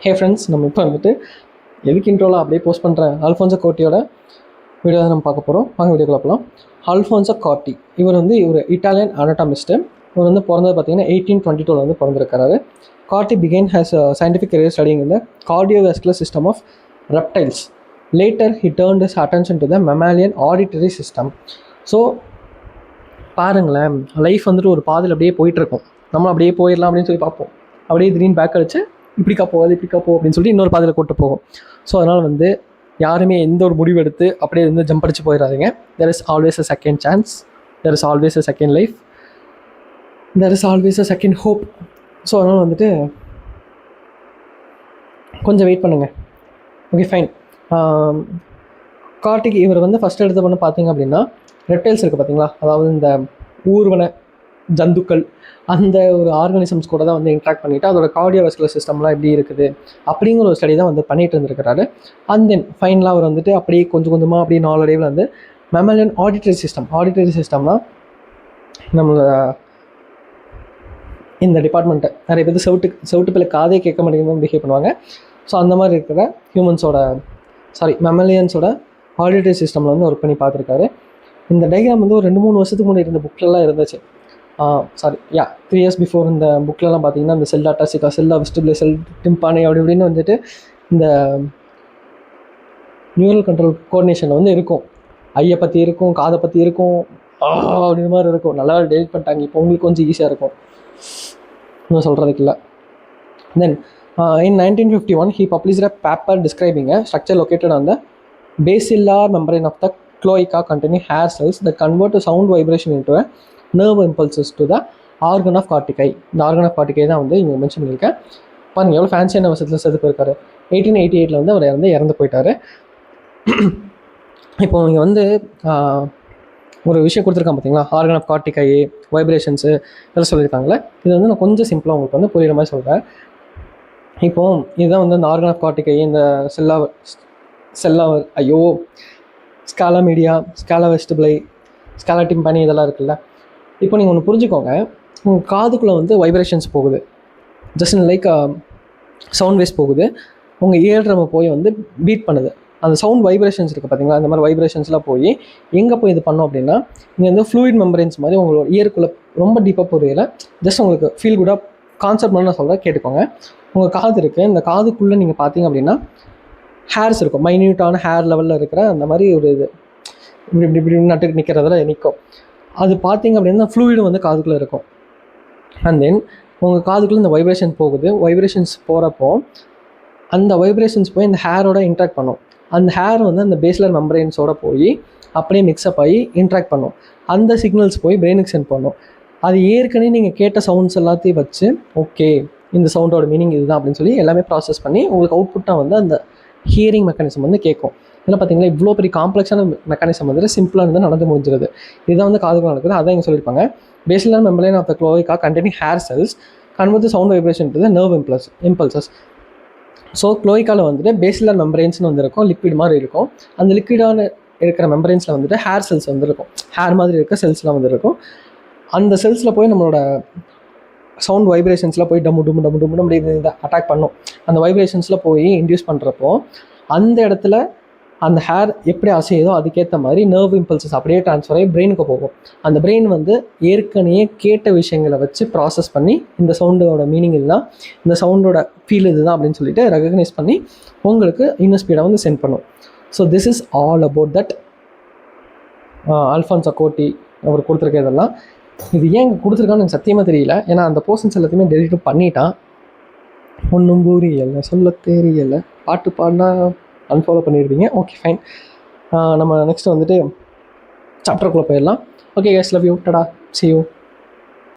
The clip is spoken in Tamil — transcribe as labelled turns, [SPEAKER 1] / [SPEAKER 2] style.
[SPEAKER 1] ஹே ஃப்ரெண்ட்ஸ், நம்ம இப்போ வந்துட்டு எதுக்கு இன்ட்ரோவில் அப்படியே போஸ்ட் பண்ணுறேன் அல்ஃபோன்சோ கோர்ட்டியோட வீடியோ தான் நம்ம பார்க்க போகிறோம். வாங்க வீடியோக்குள்ள போகலாம். அல்ஃபோன்சோ கோர்ட்டி இவர் இட்டாலியன் அனட்டாமிஸ்ட்டு. இவர் வந்து பிறந்தது பார்த்தீங்கன்னா 1822 வந்து பிறந்திருக்காரு. Corti began his scientific career studying இந்த cardiovascular system of reptiles. Later he turned his attention to the mammalian auditory system. So பாருங்களேன், லைஃப் வந்துட்டு ஒரு பாதையில் அப்படியே போயிட்டுருக்கோம். நம்ம அப்படியே போயிடலாம் அப்படின்னு சொல்லி பார்ப்போம். அப்படியே திடீர்னு பேக் அடிச்சு இப்படிக்கா போகாது இப்படிக்கா போ அப்படின்னு சொல்லிட்டு இன்னொரு பாதையில் கூட்டு போகும். ஸோ அதனால் வந்து யாருமே எந்த ஒரு முடிவு எடுத்து அப்படியே வந்து ஜம்ப் அடிச்சு போயிடாதீங்க. There is always a second chance, there is always a second life, there is always a second hope. So அதனால் வந்துட்டு கொஞ்சம் வெயிட் பண்ணுங்கள். Okay fine. கார்த்திக் இவர் வந்து ஃபஸ்ட் எடுத்த பண்ண பார்த்தீங்க அப்படின்னா ரெப்டைல்ஸ் இருக்குது பார்த்தீங்களா, அதாவது இந்த ஊர்வன ஜந்துக்கள் அந்த ஒரு ஆர்கானிசம்ஸ் கூட தான் வந்து இன்ட்ராக்ட் பண்ணிவிட்டு அதோட கார்டியோவாஸ்குலர் சிஸ்டம்லாம் எப்படி இருக்குது அப்படிங்கிற ஒரு ஸ்டடி தான் வந்து பண்ணிட்டு இருந்திருக்கிறாரு. அண்ட் தென் ஃபைனலாக அவர் வந்துட்டு அப்படியே கொஞ்சம் கொஞ்சமாக அப்படியே நாளடைவில் வந்து மெமலியன் ஆடிட்டரி சிஸ்டம்னா நம்மளோட இந்த டிபார்ட்மெண்ட்டை நிறைய பேர் செவுட்டு பிள்ளை காதே கேட்க மாட்டேங்குது பிஹேவ் பண்ணுவாங்க. ஸோ அந்த மாதிரி இருக்கிற மெமலியன்ஸோட ஆடிட்டரி சிஸ்டமில் வந்து ஒர்க் பண்ணி பார்த்துருக்காரு. இந்த டயக்ராம் வந்து ஒரு 2-3 வருஷத்துக்கு முன்னாடி இருந்த புக்கிலலாம் இருந்துச்சு. 3 years பிஃபோர் இந்த புக்கிலலாம் பார்த்தீங்கன்னா இந்த செல் டாட்டாசிகா, செல்லா வெஸ்டிபுலே, செல் டிம்பானே அப்படி இப்படின்னு வந்துட்டு இந்த நியூரல் கண்ட்ரோல் கோஆர்டினேஷனில் வந்து இருக்கும். ஐயை பற்றி இருக்கும், காதை பற்றி இருக்கும், அப்படின்ற மாதிரி இருக்கும். நல்லா டெலிட் பண்ணிட்டாங்க. இப்போ உங்களுக்கு கொஞ்சம் ஈஸியாக இருக்கும், இன்னும் சொல்கிறதுக்கு இல்லை. தென் in 1951 he published a paper describing a structure located on the basilar membrane of the cloaca containing hair cells that convert a sound vibration into a nerve impulses to the organ of cortici. இந்த ஆர்கன் ஆஃப் கார்டிகை தான் வந்து இங்கே மென்ஷன் பண்ணியிருக்கேன். பாருங்கள் எவ்வளோ ஃபேன்சியான வருஷத்தில் செத்து போயிருக்காரு. 1888 வந்து அவர் வந்து இறந்து போயிட்டார். இப்போ இங்கே வந்து ஒரு விஷயம் கொடுத்துருக்கான் பார்த்தீங்களா, ஆர்கன் ஆஃப் கார்டிகை, வைப்ரேஷன்ஸு இதெல்லாம் சொல்லியிருக்காங்களே. இது வந்து நான் கொஞ்சம் சிம்பிளாக உங்களுக்கு வந்து புரியுற மாதிரி சொல்கிறேன். இப்போது இதுதான் வந்து இந்த ஆர்கன் ஆஃப் கார்டிகை, இந்த ஸ்காலா மீடியா, ஸ்காலா வெஸ்டிபுலை, ஸ்காலா டிம்பானி இதெல்லாம் இருக்குல்ல. இப்போ நீங்கள் ஒன்று புரிஞ்சுக்கோங்க, உங்கள் காதுக்குள்ளே வந்து வைப்ரேஷன்ஸ் போகுது, ஜஸ்ட் லைக் சவுண்ட் வேஸ் போகுது. உங்கள் இயர் ட்ரம் போய் வந்து பீட் பண்ணுது. அந்த சவுண்ட் வைப்ரேஷன்ஸ் இருக்குது பார்த்தீங்களா, அந்த மாதிரி வைப்ரேஷன்ஸ்லாம் போய் எங்கே போய் இது பண்ணோம் அப்படின்னா இங்கே வந்து ஃப்ளூயிட் மெம்பரன்ஸ் மாதிரி உங்களோட இயருக்குள்ளே ரொம்ப டீப்பாக புரியல, ஜஸ்ட் உங்களுக்கு ஃபீல் குடாக கான்செப்ட் நான் சொல்கிறேன் கேட்டுக்கோங்க. உங்கள் காது இருக்குது, இந்த காதுக்குள்ளே நீங்கள் பார்த்தீங்க அப்படின்னா ஹேர்ஸ் இருக்கும், மைன்யூட்டான ஹேர் லெவலில் இருக்கிற அந்த மாதிரி ஒரு இது இப்படி இப்படி நட்டு நிற்கிறதுல நிற்கும். அது பார்த்தீங்க அப்படின்னா ஃப்ளூயிடு வந்து காதுக்குள்ளே இருக்கும். அண்ட் தென் உங்கள் காதுக்குள்ளே இந்த வைப்ரேஷன் போகுது. வைப்ரேஷன்ஸ் போகிறப்போ அந்த வைப்ரேஷன்ஸ் போய் இந்த ஹேரோட இன்ட்ராக்ட் பண்ணும். அந்த ஹேர் வந்து அந்த பேஸ்லர் மெம்பரைன்ஸோட போய் அப்படியே மிக்ஸ்அப் ஆகி இன்ட்ராக்ட் பண்ணும். அந்த சிக்னல்ஸ் போய் பிரெயினுக்கு சென்ட் பண்ணும். அது ஏற்கனவே நீங்கள் கேட்ட சவுண்ட்ஸ் எல்லாத்தையும் வச்சு ஓகே இந்த சவுண்டோட மீனிங் இதுதான் அப்படின்னு சொல்லி எல்லாமே ப்ராசஸ் பண்ணி உங்களுக்கு அவுட்புட்டாக வந்து அந்த ஹியரிங் மெக்கானிசம் வந்து கேட்கும். இதில் பார்த்தீங்கன்னா இவ்வளோ பெரிய காம்ப்ளெக்ஸான மெக்கானிசம் வந்து சிம்பிளாக இருந்தால் நடந்து முடிஞ்சிருது. இதுதான் வந்து காதுக்குள்ள நடக்குது. அதான் இங்கே சொல்லியிருப்பாங்க. பேசிலர் மெம்பரேன் ஆஃப் த க்ளோயிகா containing hair cells convert the sound vibration to the nerve impulses. So க்ளோயிக்காவில் வந்துட்டு பேசிலர் மெம்பரேன்ஸ்னு வந்து இருக்கும், லிக்விட் மாதிரி இருக்கும். அந்த லிக்விடான இருக்கிற மெம்பரேன்ஸில் வந்துட்டு ஹேர் செல்ஸ் வந்து இருக்கும், ஹேர் மாதிரி இருக்க செல்ஸ்லாம் வந்து இருக்கும். அந்த செல்ஸில் போய் நம்மளோட சவுண்ட் வைப்ரேஷன்ஸில் போய் டம்மு அப்படி அட்டாக் பண்ணும். அந்த வைப்ரேஷன்ஸில் போய் இன்டியூஸ் பண்ணுறப்போ அந்த இடத்துல அந்த ஹேர் எப்படி அசையுதோ அதுக்கேற்ற மாதிரி நர்வ் இம்பல்சஸ் அப்படியே ட்ரான்ஸ்ஃபர் ஆகி பிரெயினுக்கு போகும். அந்த பிரெயின் வந்து ஏற்கனவே கேட்ட விஷயங்களை வச்சு ப்ராசஸ் பண்ணி இந்த சவுண்டோட மீனிங் இதுதான், இந்த சவுண்டோட ஃபீல் இதுதான் அப்படின்னு சொல்லிட்டு ரெகக்னைஸ் பண்ணி உங்களுக்கு இன்னும் ஸ்பீடாக வந்து சென்ட் பண்ணும். So this is all about that Alfonso Corti அவர் கொடுத்துருக்க இதெல்லாம். இது ஏன் கொடுத்துருக்கான்னு எனக்கு சத்தியமாக தெரியல, ஏன்னா அந்த போர்ஷன்ஸ் எல்லாத்தையுமே டெலிட்டும் பண்ணிட்டான். ஒன்றும் புரியலை, சொல்ல தெரியலை, பாட்டு பாடினா அன்ஃபாலோ பண்ணிடுவீங்க. Okay fine. நம்ம நெக்ஸ்ட் வந்துட்டு சாப்டருக்குள்ளே போயிடலாம். ஓகே கைஸ், லவ் யூ, டடா, see you.